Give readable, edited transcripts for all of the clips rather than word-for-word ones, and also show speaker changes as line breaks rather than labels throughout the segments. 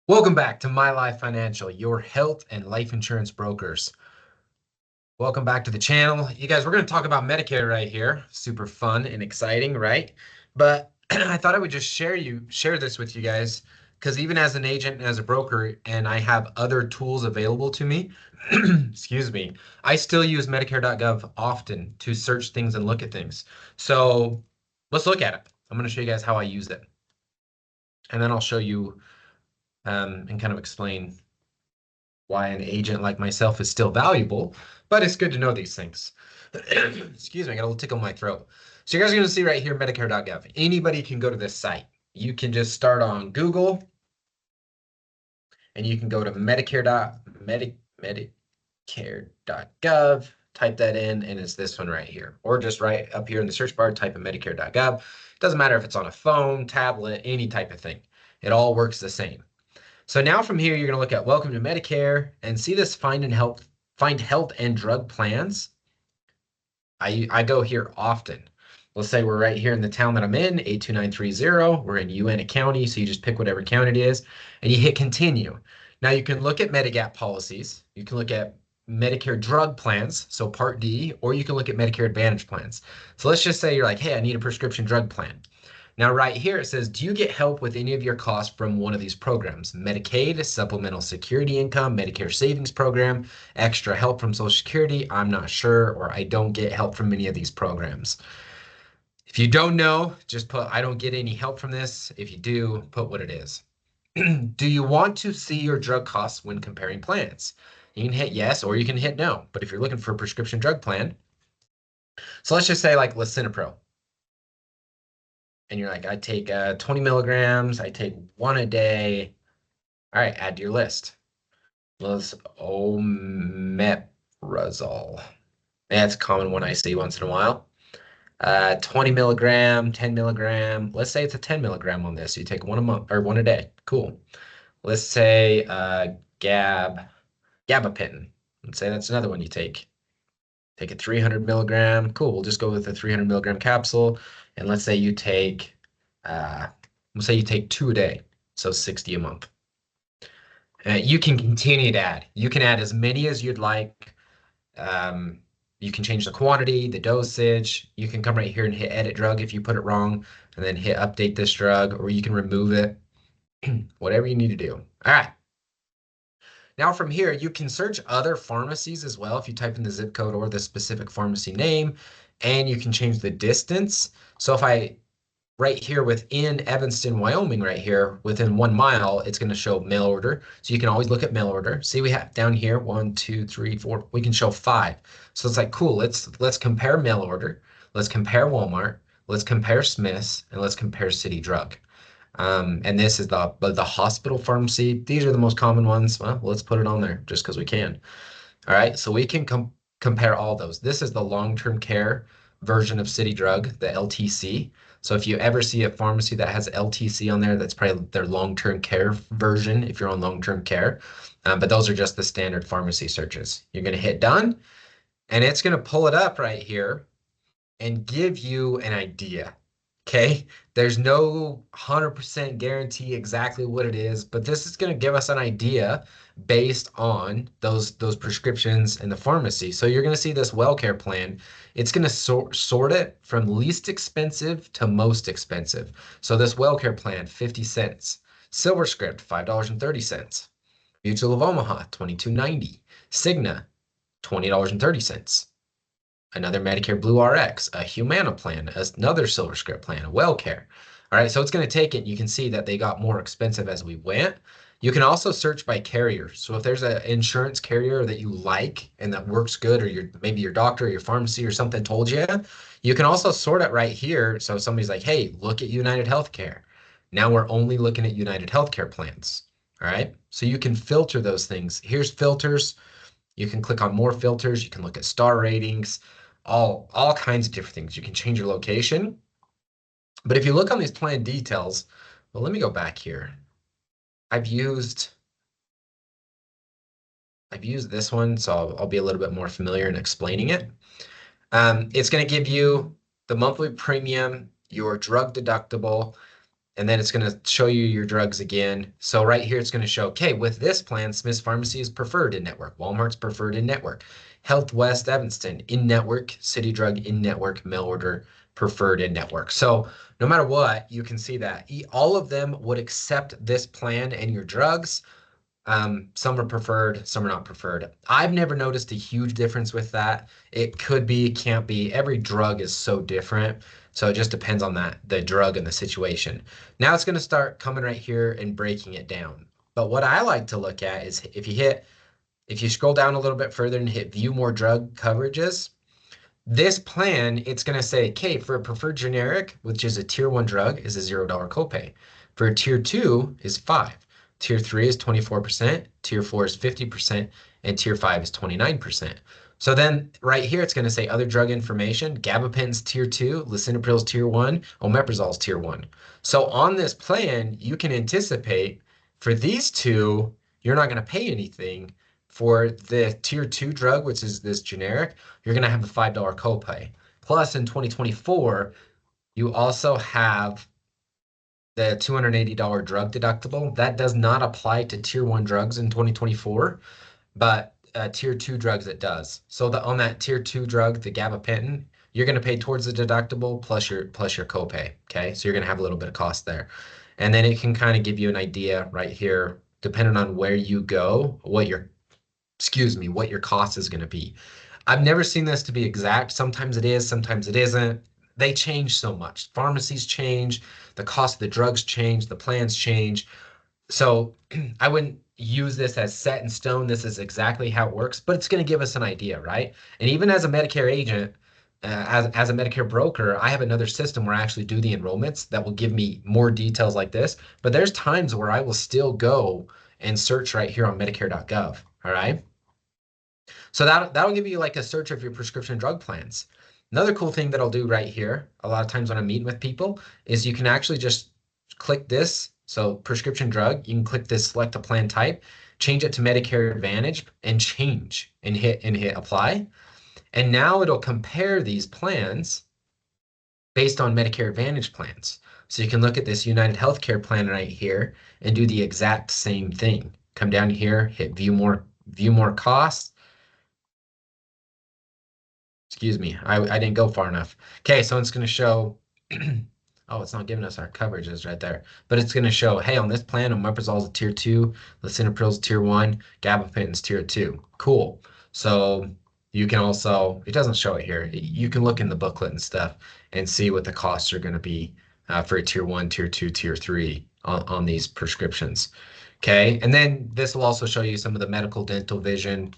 Welcome back to MyLife Financial, your health and life insurance brokers. Welcome back to the channel. You guys, we're going to talk about Medicare right here. Super fun and exciting, right? But I thought I would just share this with you guys because even as an agent and as a broker, and I have other tools available to me, excuse me, I still use Medicare.gov often to search things and look at things. So let's look at it. I'm going to show you guys how I use it. And then I'll show you and kind of explain why an agent like myself is still valuable, but it's good to know these things. Excuse me, I got a little tickle in my throat. So you guys are going to see right here, Medicare.gov. Anybody can go to this site. You can just start on Google, and you can go to Medicare.gov, type that in, and it's this one right here. Or just right up here in the search bar, type in Medicare.gov. Doesn't matter if it's on a phone, tablet, any type of thing. It all works the same. So now from here, you're going to look at Welcome to Medicare and see this find health and drug plans. I go here often. Let's say we're right here in the town that I'm in, 82930. We're in Uena County, so you just pick whatever county it is, and you hit continue. Now you can look at Medigap policies. You can look at Medicare drug plans, so Part D, or you can look at Medicare Advantage plans. So let's just say you're like, hey, I need a prescription drug plan. Now, right here, it says, do you get help with any of your costs from one of these programs? Medicaid, Supplemental Security Income, Medicare Savings Program, extra help from Social Security, I'm not sure, or I don't get help from any of these programs. If you don't know, just put, I don't get any help from this. If you do, put what it is. Do you want to see your drug costs when comparing plans? You can hit yes, or you can hit no. But if you're looking for a prescription drug plan, so let's just say like Lisinopril. And you're like, I take 20 milligrams, I take one a day. All right, add to your list. Let's omeprazole. That's a common one I see once in a while. 20 milligram, 10 milligram. Let's say it's a 10 milligram on this. So you take one a month or one a day. Cool. Let's say gabapentin. Let's say that's another one you take. Take a 300 milligram. Cool. We'll just go with a 300 milligram capsule. And let's say you take two a day, so 60 a month. You can continue to add. You can add as many as you'd like. You can change the quantity, the dosage. You can come right here and hit edit drug if you put it wrong, and then hit update this drug, or you can remove it. Whatever you need to do. All right. Now from here, you can search other pharmacies as well if you type in the zip code or the specific pharmacy name, and you can change the distance. So if I right here within Evanston, Wyoming, right here, within 1 mile, it's going to show mail order. So you can always look at mail order. See, we have down here, 1, 2, 3, 4, we can show 5. So it's like, cool, let's compare mail order. Let's compare Walmart. Let's compare Smith's, and let's compare City Drug. And this is the hospital pharmacy. These are the most common ones. Well, let's put it on there just because we can. All right, so we can compare all those. This is the long-term care version of City Drug, the LTC. So if you ever see a pharmacy that has LTC on there, that's probably their long-term care version if you're on long-term care. But those are just the standard pharmacy searches. You're going to hit done, and it's going to pull it up right here and give you an idea. Okay, there's no 100% guarantee exactly what it is, but this is going to give us an idea based on those prescriptions in the pharmacy. So you're going to see this WellCare plan. It's going to sort it from least expensive to most expensive. So this WellCare plan, 50 cents. SilverScript, $5.30. Mutual of Omaha, $22.90. Cigna, $20.30. Another Medicare Blue RX, a Humana plan, another SilverScript plan, a WellCare. All right, so it's going to take it. You can see that they got more expensive as we went. You can also search by carrier. So if there's an insurance carrier that you like and that works good, or maybe your doctor or your pharmacy or something told you, you can also sort it right here. So if somebody's like, hey, look at United Healthcare. Now we're only looking at United Healthcare plans. All right, so you can filter those things. Here's filters. You can click on more filters. You can look at star ratings, all kinds of different things. You can change your location. But if you look on these plan details, well, let me go back here. I've used this one, so I'll be a little bit more familiar in explaining it. It's going to give you the monthly premium, your drug deductible, and then it's going to show you your drugs again. So right here, it's going to show, okay, with this plan, Smith's Pharmacy is preferred in network. Walmart's preferred in network. Health West Evanston in network. City Drug in network. Mail order preferred in network. So no matter what, you can see that all of them would accept this plan and your drugs. Some are preferred, some are not preferred. I've never noticed a huge difference with that. It could be, can't be. Every drug is so different. So it just depends on the drug and the situation. Now it's going to start coming right here and breaking it down. But what I like to look at is if you scroll down a little bit further and hit view more drug coverages, this plan, it's going to say, okay, for a preferred generic, which is a tier 1 drug, is a $0 copay. For a tier 2 is 5. Tier 3 is 24%, tier 4 is 50%, and tier 5 is 29%. So then right here, it's going to say other drug information. Gabapentin's tier 2, lisinopril's tier 1, omeprazol's tier 1. So on this plan, you can anticipate for these two, you're not going to pay anything. For the tier 2 drug, which is this generic, you're going to have a $5 copay. Plus, in 2024, you also have the $280 drug deductible. That does not apply to tier 1 drugs in 2024, but tier 2 drugs it does. So on that tier 2 drug, the gabapentin, you're going to pay towards the deductible plus your copay. Okay, so you're going to have a little bit of cost there, and then it can kind of give you an idea right here, depending on where you go, what your cost is going to be. I've never seen this to be exact. Sometimes it is, sometimes it isn't. They change so much. Pharmacies change, the cost of the drugs change, the plans change. So I wouldn't use this as set in stone. This is exactly how it works, but it's going to give us an idea, right? And even as a Medicare agent, as a Medicare broker, I have another system where I actually do the enrollments that will give me more details like this. But there's times where I will still go and search right here on Medicare.gov. All right. So that'll give you like a search of your prescription drug plans. Another cool thing that I'll do right here, a lot of times when I'm meeting with people, is you can actually just click this. So prescription drug, you can click this, select a plan type, change it to Medicare Advantage, and change and hit apply. And now it'll compare these plans based on Medicare Advantage plans. So you can look at this United Healthcare plan right here and do the exact same thing. Come down here, hit view more costs. Excuse me, I didn't go far enough. Okay, so it's going to show, oh, it's not giving us our coverages right there, but it's going to show, hey, on this plan, omeprazol's a tier 2, lisinopril's tier 1, gabapentin's tier 2. Cool. So you can also, it doesn't show it here. You can look in the booklet and stuff and see what the costs are going to be for a tier 1, tier 2, tier 3 on these prescriptions. Okay, and then this will also show you some of the medical, dental, vision,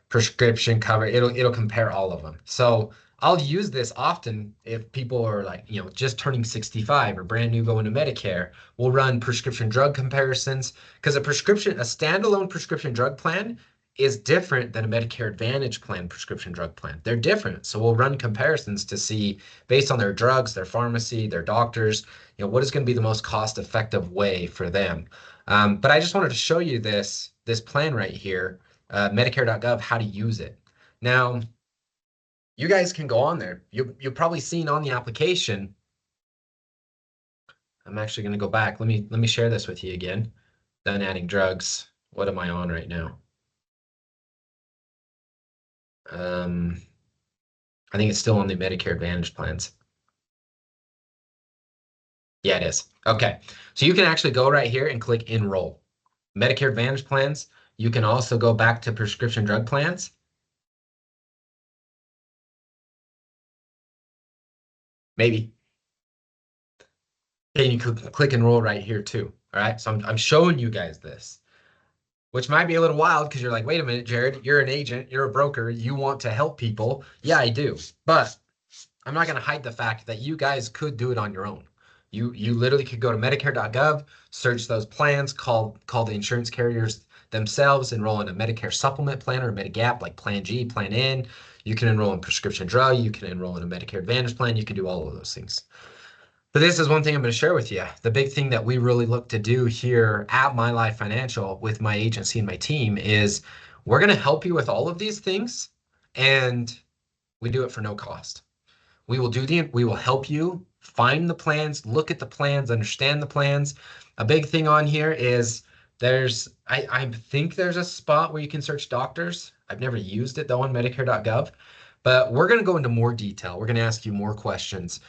prescription cover. It'll compare all of them. So I'll use this often if people are like, just turning 65 or brand new going to Medicare. We'll run prescription drug comparisons because a standalone prescription drug plan is different than a Medicare Advantage plan prescription drug plan. They're different. So we'll run comparisons to see based on their drugs, their pharmacy, their doctors, what is going to be the most cost-effective way for them. But I just wanted to show you this plan right here. Medicare.gov, how to use it. Now, you guys can go on there. You've probably seen on the application. I'm actually going to go back. Let me share this with you again. Done adding drugs. What am I on right now? I think it's still on the Medicare Advantage plans. Yeah, it is. Okay. So you can actually go right here and click Enroll. Medicare Advantage plans. You can also go back to prescription drug plans. Maybe. And you could click Enroll right here too. All right. So I'm showing you guys this, which might be a little wild because you're like, wait a minute, Jared, you're an agent, you're a broker, you want to help people. Yeah, I do. But I'm not going to hide the fact that you guys could do it on your own. You literally could go to Medicare.gov, search those plans, call the insurance carriers themselves, enroll in a Medicare supplement plan or a Medigap like Plan G, Plan N. You can enroll in prescription drug. You can enroll in a Medicare Advantage plan. You can do all of those things. But this is one thing I'm going to share with you. The big thing that we really look to do here at MyLife Financial with my agency and my team is we're going to help you with all of these things, and we do it for no cost. We will help you find the plans, look at the plans, understand the plans. A big thing on here is I think there's a spot where you can search doctors. I've never used it though on Medicare.gov, but we're going to go into more detail. We're going to ask you more questions.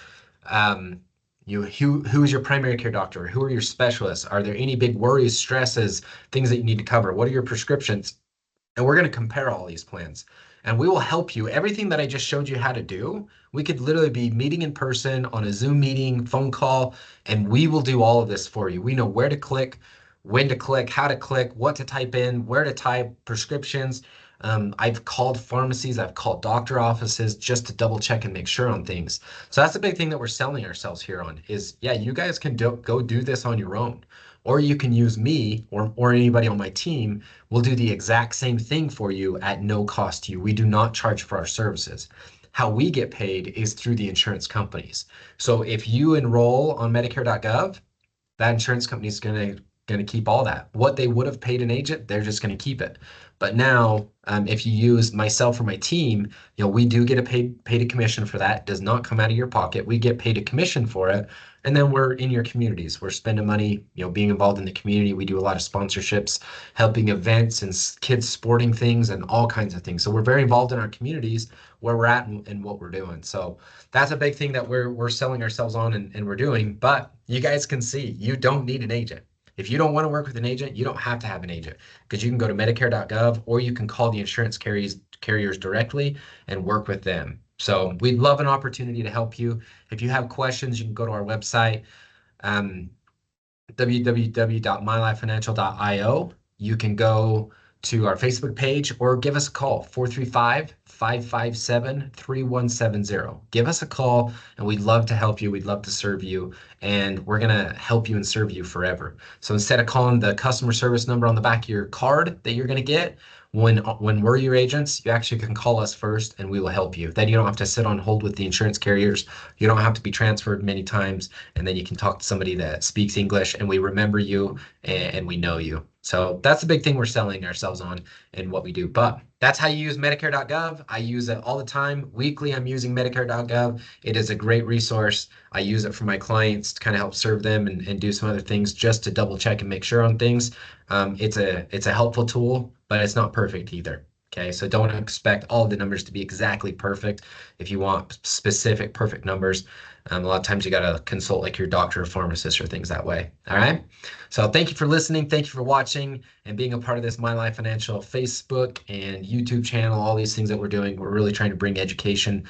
Um, who is your primary care doctor? Who are your specialists? Are there any big worries, stresses, things that you need to cover? What are your prescriptions? And we're going to compare all these plans. And we will help you. Everything that I just showed you how to do, we could literally be meeting in person on a Zoom meeting, phone call, and we will do all of this for you. We know where to click, when to click, how to click, what to type in, where to type prescriptions. I've called pharmacies, I've called doctor offices just to double check and make sure on things. So that's the big thing that we're selling ourselves here on is, yeah, you guys can go do this on your own. Or you can use me or anybody on my team. We'll do the exact same thing for you at no cost to you. We do not charge for our services. How we get paid is through the insurance companies. So if you enroll on Medicare.gov, that insurance company is going to keep all that. What they would have paid an agent, they're just going to keep it. But now, if you use myself or my team, we do get paid a commission for that. It does not come out of your pocket. We get paid a commission for it, and then we're in your communities. We're spending money, being involved in the community. We do a lot of sponsorships, helping events and kids sporting things and all kinds of things. So we're very involved in our communities where we're at and what we're doing. So that's a big thing that we're selling ourselves on and we're doing. But you guys can see you don't need an agent. If you don't want to work with an agent, you don't have to have an agent because you can go to Medicare.gov or you can call the insurance carriers directly and work with them. So we'd love an opportunity to help you. If you have questions, you can go to our website, www.mylifefinancial.io. You can go to our Facebook page or give us a call, 435-557-3170. Give us a call and we'd love to help you. We'd love to serve you and we're going to help you and serve you forever. So instead of calling the customer service number on the back of your card that you're going to get, when we're your agents, you actually can call us first and we will help you. Then you don't have to sit on hold with the insurance carriers. You don't have to be transferred many times. And then you can talk to somebody that speaks English and we remember you and we know you. So that's the big thing we're selling ourselves on and what we do. But that's how you use Medicare.gov. I use it all the time. Weekly, I'm using Medicare.gov. It is a great resource. I use it for my clients to kind of help serve them and do some other things just to double check and make sure on things. It's a helpful tool, but it's not perfect either. Okay, so don't expect all the numbers to be exactly perfect. If you want specific perfect numbers, a lot of times you got to consult like your doctor or pharmacist or things that way. All right. So thank you for listening. Thank you for watching and being a part of this My Life Financial Facebook and YouTube channel, all these things that we're doing. We're really trying to bring education.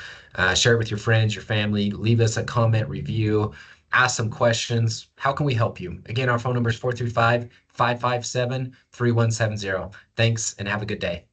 Share it with your friends, your family. Leave us a comment, review, ask some questions. How can we help you? Again, our phone number is 435-557-3170. Thanks and have a good day.